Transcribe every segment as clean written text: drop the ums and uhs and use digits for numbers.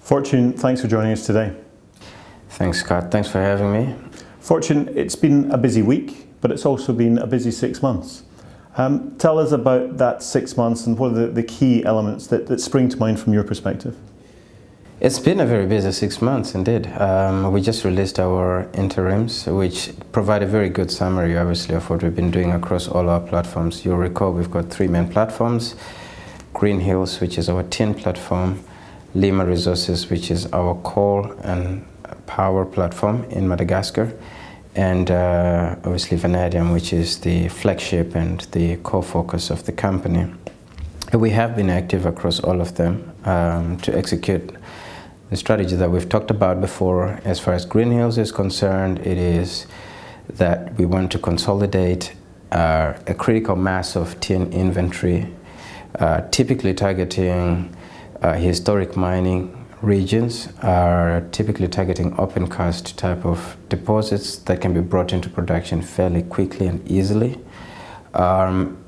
Fortune, thanks for joining us today. Thanks, Scott. Thanks for having me. Fortune, it's been a busy week, but it's also been a busy 6 months. Tell us about that 6 months and what are the key elements that spring to mind from your perspective? It's been a very busy 6 months indeed. We just released our interims, which provide a very good summary, obviously, of what we've been doing across all our platforms. You'll recall we've got 3 main platforms: Green Hills, which is our tin platform; Lima Resources, which is our coal and power platform in Madagascar; and obviously Vanadium, which is the flagship and the core focus of the company. We have been active across all of them to execute the strategy that we've talked about before. As far as Green Hills is concerned, it is that we want to consolidate a critical mass of tin inventory, typically targeting historic mining regions, are typically targeting open cast type of deposits that can be brought into production fairly quickly and easily.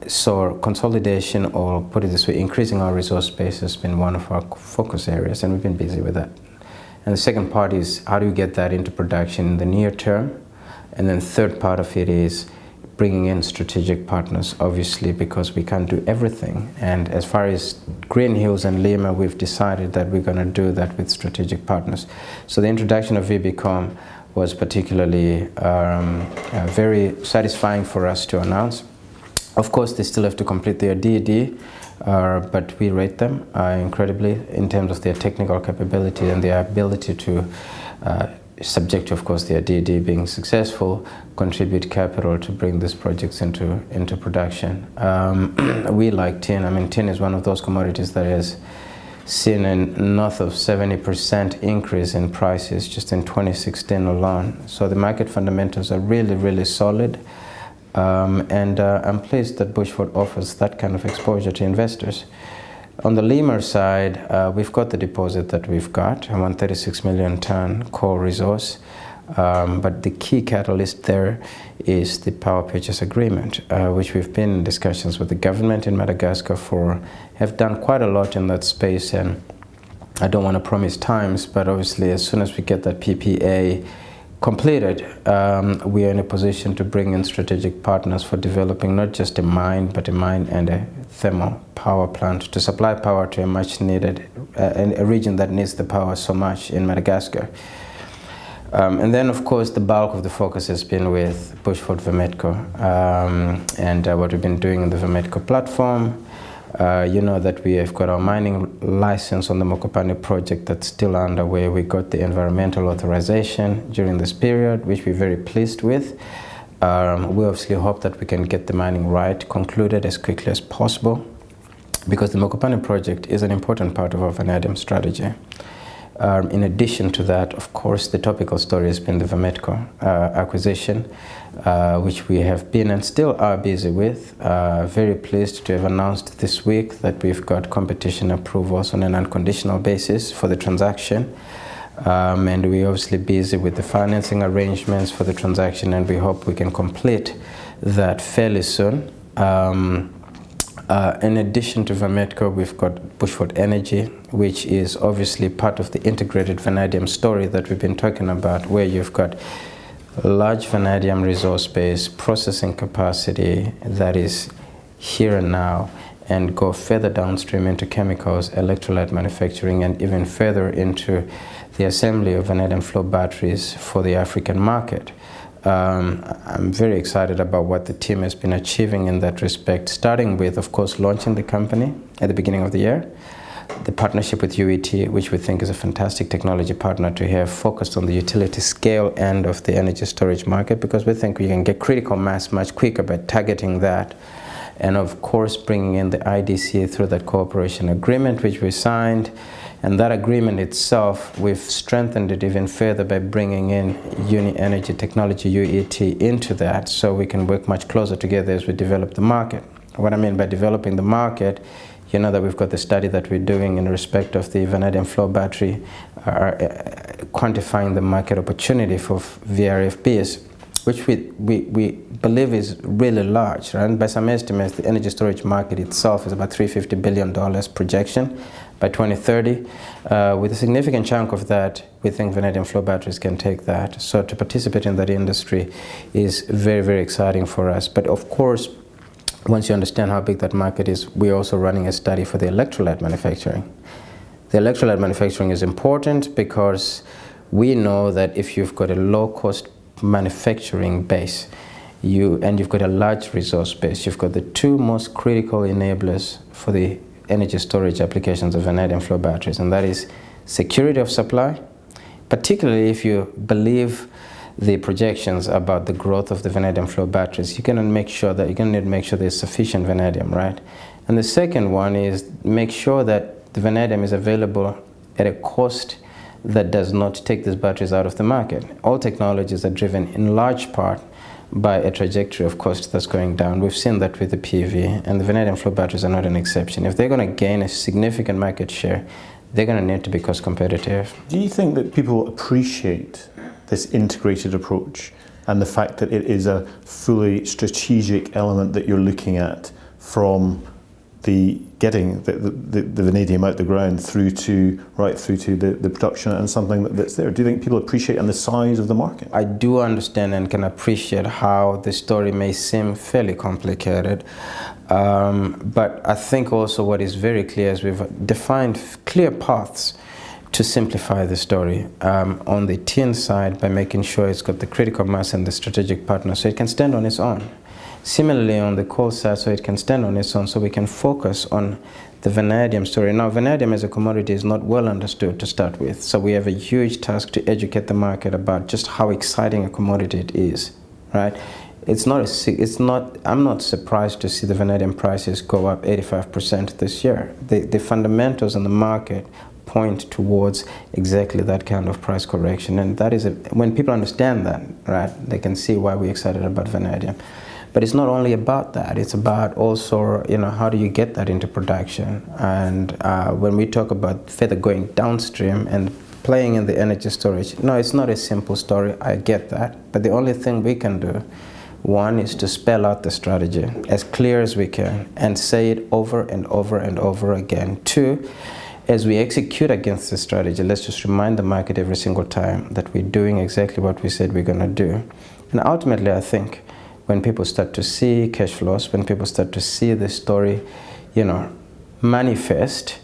So consolidation, or put it this way, increasing our resource base has been one of our focus areas, and we've been busy with that. And the second part is, how do you get that into production in the near term? And then the third part of it is bringing in strategic partners, obviously, because we can't do everything. And as far as Green Hills and Lima, we've decided that we're going to do that with strategic partners. So the introduction of VBCom was particularly very satisfying for us to announce. Of course, they still have to complete their DD, but we rate them incredibly in terms of their technical capability and their ability to, subject to, of course, their DD being successful, contribute capital to bring these projects into production. We like tin. I mean, tin is one of those commodities that has seen a north of 70% increase in prices just in 2016 alone. So the market fundamentals are really, really solid. And I'm pleased that Bushveld offers that kind of exposure to investors. On the Lima side, we've got the deposit that we've got, a 136 million ton core resource. But the key catalyst there is the power purchase agreement, which we've been in discussions with the government in Madagascar for, have done quite a lot in that space. And I don't want to promise times, but obviously as soon as we get that PPA completed, we are in a position to bring in strategic partners for developing not just a mine, but a mine and a thermal power plant to supply power to a much needed, a region that needs the power so much in Madagascar. And then, of course, the bulk of the focus has been with Bushveld Vametco and what we've been doing in the Vametco platform. You know that we have got our mining license on the Mokopane project that's still underway. We got the environmental authorization during this period, which we're very pleased with. We obviously hope that we can get the mining right concluded as quickly as possible, because the Mokopane project is an important part of our vanadium strategy. In addition to that, of course, the topical story has been the Vametco acquisition, which we have been and still are busy with. Very pleased to have announced this week that we've got competition approvals on an unconditional basis for the transaction. And we're obviously busy with the financing arrangements for the transaction, and we hope we can complete that fairly soon. In addition to Vametco, we've got Bushveld Energy, which is obviously part of the integrated vanadium story that we've been talking about, where you've got large vanadium resource base, processing capacity that is here and now, and go further downstream into chemicals, electrolyte manufacturing, and even further into the assembly of vanadium flow batteries for the African market. I'm very excited about what the team has been achieving in that respect, starting with, of course, launching the company at the beginning of the year, the partnership with UET, which we think is a fantastic technology partner to have, focused on the utility scale end of the energy storage market, because we think we can get critical mass much quicker by targeting that. And of course, bringing in the IDC through that cooperation agreement, which we signed. And that agreement itself, we've strengthened it even further by bringing in Uni Energy Technology, UET, into that, so we can work much closer together as we develop the market. What I mean by developing the market, you know that we've got the study that we're doing in respect of the vanadium flow battery, quantifying the market opportunity for VRFBs, which we believe is really large, right? And by some estimates, the energy storage market itself is about $350 billion projection by 2030. With a significant chunk of that, we think vanadium flow batteries can take that. So to participate in that industry is very, very exciting for us. But of course, once you understand how big that market is, we're also running a study for the electrolyte manufacturing. The electrolyte manufacturing is important because we know that if you've got a low-cost manufacturing base, you've got a large resource base, you've got the two most critical enablers for the energy storage applications of vanadium flow batteries, and that is security of supply, particularly if you believe the projections about the growth of the vanadium flow batteries. You're going to need to make sure there's sufficient vanadium, right? And the second one is make sure that the vanadium is available at a cost that does not take these batteries out of the market. All technologies are driven in large part by a trajectory of cost that's going down. We've seen that with the PV, and the vanadium flow batteries are not an exception. If they're going to gain a significant market share, they're going to need to be cost competitive. Do you think that people appreciate this integrated approach and the fact that it is a fully strategic element that you're looking at from getting the vanadium out the ground right through to the production and something that's there? Do you think people appreciate and the size of the market? I do understand and can appreciate how the story may seem fairly complicated, but I think also what is very clear is we've defined clear paths to simplify the story on the tin side by making sure it's got the critical mass and the strategic partner so it can stand on its own. Similarly, on the coal side, so it can stand on its own, so we can focus on the vanadium story. Now, vanadium as a commodity is not well understood to start with, so we have a huge task to educate the market about just how exciting a commodity it is, right? I'm not surprised to see the vanadium prices go up 85% this year. The fundamentals in the market point towards exactly that kind of price correction, and that is when people understand that, right, they can see why we're excited about vanadium. But it's not only about that, it's about also, how do you get that into production? And when we talk about further going downstream and playing in the energy storage, no, it's not a simple story, I get that. But the only thing we can do, one, is to spell out the strategy as clear as we can and say it over and over and over again. Two, as we execute against the strategy, let's just remind the market every single time that we're doing exactly what we said we're going to do. And ultimately, I think when people start to see cash flows, when people start to see the story, manifest,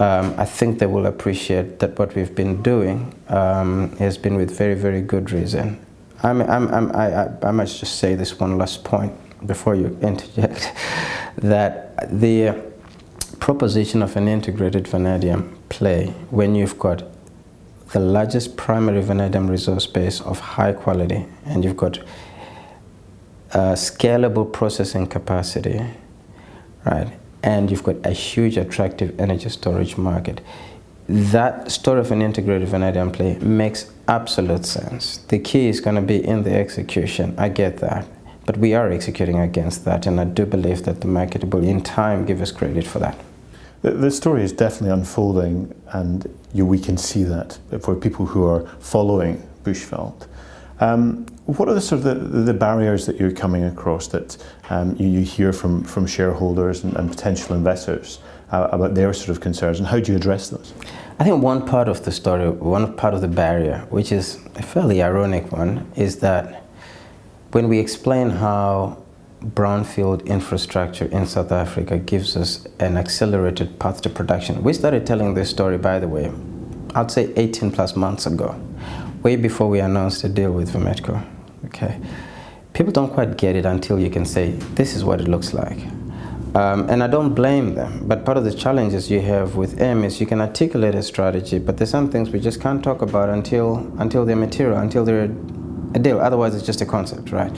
I think they will appreciate that what we've been doing has been with very, very good reason. I must just say this one last point before you interject, that the proposition of an integrated vanadium play, when you've got the largest primary vanadium resource base of high quality and you've got scalable processing capacity, right? And you've got a huge attractive energy storage market. That story of an integrated vanadium play makes absolute sense. The key is going to be in the execution. I get that. But we are executing against that, and I do believe that the market will in time give us credit for that. The story is definitely unfolding, and we can see that for people who are following Bushveld. What are the barriers that you're coming across that you hear from shareholders and potential investors about their sort of concerns, and how do you address those? I think one part of the story, one part of the barrier, which is a fairly ironic one, is that when we explain how brownfield infrastructure in South Africa gives us an accelerated path to production. We started telling this story, by the way, I'd say 18 plus months ago, way before we announced a deal with Vametco. Okay, people don't quite get it until you can say, this is what it looks like. And I don't blame them, but part of the challenges you have with M is you can articulate a strategy, but there's some things we just can't talk about until they're material, until they're a deal. Otherwise, it's just a concept, right?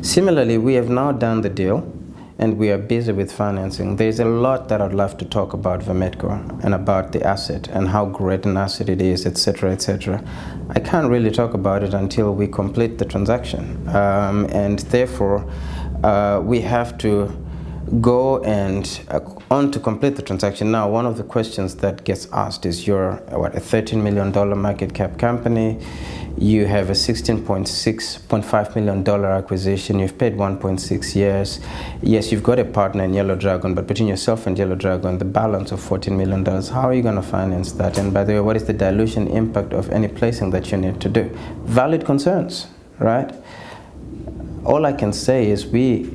Similarly, we have now done the deal, and we are busy with financing. There's a lot that I'd love to talk about Vametco and about the asset and how great an asset it is, etc., etc. I can't really talk about it until we complete the transaction, and therefore we have to go and on to complete the transaction. Now, one of the questions that gets asked is you're a $13 million market cap company. You have a $16.5 million acquisition. You've paid 1.6 years. Yes, you've got a partner in Yellow Dragon, but between yourself and Yellow Dragon, the balance of $14 million, how are you going to finance that? And by the way, what is the dilution impact of any placing that you need to do? Valid concerns, right? All I can say is we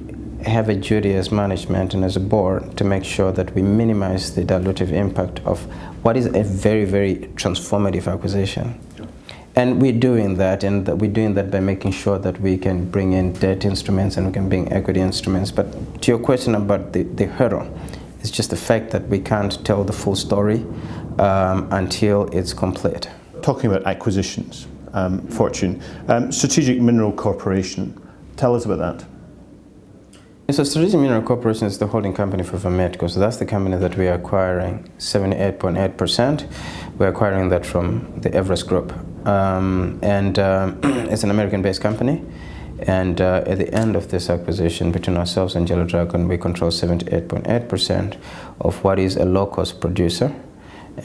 have a duty as management and as a board to make sure that we minimize the dilutive impact of what is a very, very transformative acquisition. And we're doing that, and we're doing that by making sure that we can bring in debt instruments and we can bring equity instruments. But to your question about the hurdle, it's just the fact that we can't tell the full story until it's complete. Talking about acquisitions, Fortune, Strategic Mineral Corporation, tell us about that. So Strategic Mineral Corporation is the holding company for Vametco. So that's the company that we are acquiring 78.8%. We're acquiring that from the Everest Group. It's an American-based company. And at the end of this acquisition, between ourselves and Yellow Dragon, we control 78.8% of what is a low-cost producer.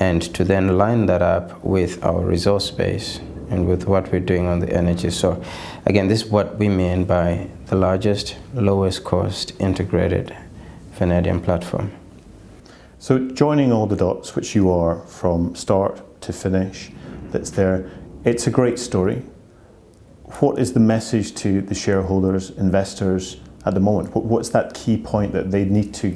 And to then line that up with our resource base and with what we're doing on the energy. So again, this is what we mean by the largest, lowest cost integrated vanadium platform. So joining all the dots, which you are from start to finish, that's there, it's a great story. What is the message to the shareholders, investors at the moment? What's that key point that they need to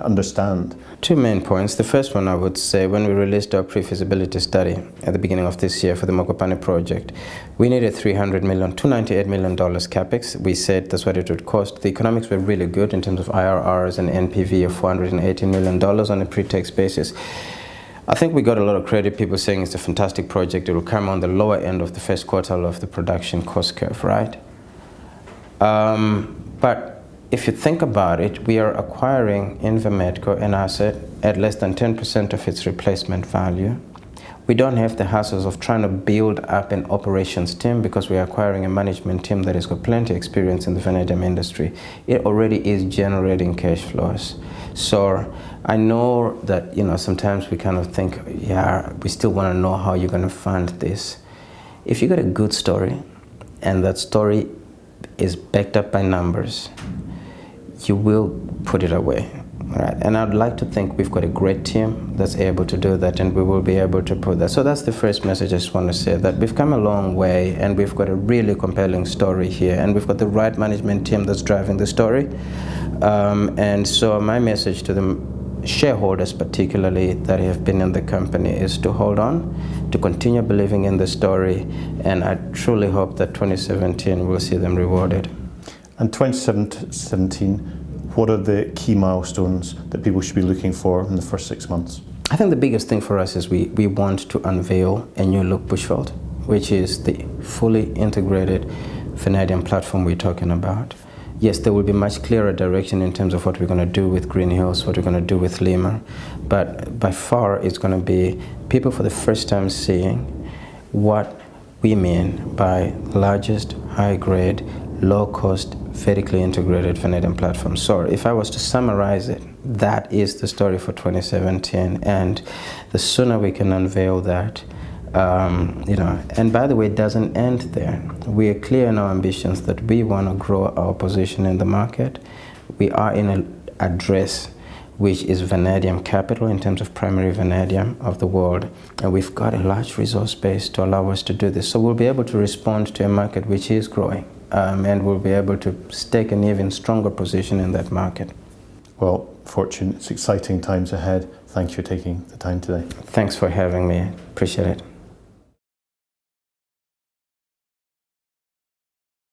understand? Two main points. The first one, I would say, when we released our pre-feasibility study at the beginning of this year for the Mokopane project, we needed $298 million capex. We said that's what it would cost. The economics were really good in terms of IRRs and NPV of $418 million on a pre-tax basis. I think we got a lot of credit, people saying it's a fantastic project. It will come on the lower end of the first quartile of the production cost curve, right? But if you think about it, we are acquiring in Vametco an asset at less than 10% of its replacement value. We don't have the hassles of trying to build up an operations team because we are acquiring a management team that has got plenty of experience in the vanadium industry. It already is generating cash flows. So I know that, sometimes we kind of think, yeah, we still want to know how you're going to fund this. If you got a good story and that story is backed up by numbers, you will put it away, right? And I'd like to think we've got a great team that's able to do that, and we will be able to put that. So that's the first message I just want to say, that we've come a long way and we've got a really compelling story here, and we've got the right management team that's driving the story. And so my message to the shareholders particularly that have been in the company is to hold on, to continue believing in the story, and I truly hope that 2017 will see them rewarded. And 2017, what are the key milestones that people should be looking for in the first 6 months? I think the biggest thing for us is we want to unveil a new look Bushveld, which is the fully integrated vanadium platform we're talking about. Yes, there will be much clearer direction in terms of what we're going to do with Green Hills, what we're going to do with Lima, but by far it's going to be people for the first time seeing what we mean by largest, high-grade, low-cost, vertically integrated vanadium platform. So if I was to summarize it, that is the story for 2017, and the sooner we can unveil that, and by the way, it doesn't end there. We are clear in our ambitions that we want to grow our position in the market. We are in an address which is vanadium capital in terms of primary vanadium of the world, and we've got a large resource base to allow us to do this. So we'll be able to respond to a market which is growing, and we'll be able to stake an even stronger position in that market. Well, Fortune, it's exciting times ahead. Thank you for taking the time today. Thanks for having me. Appreciate it.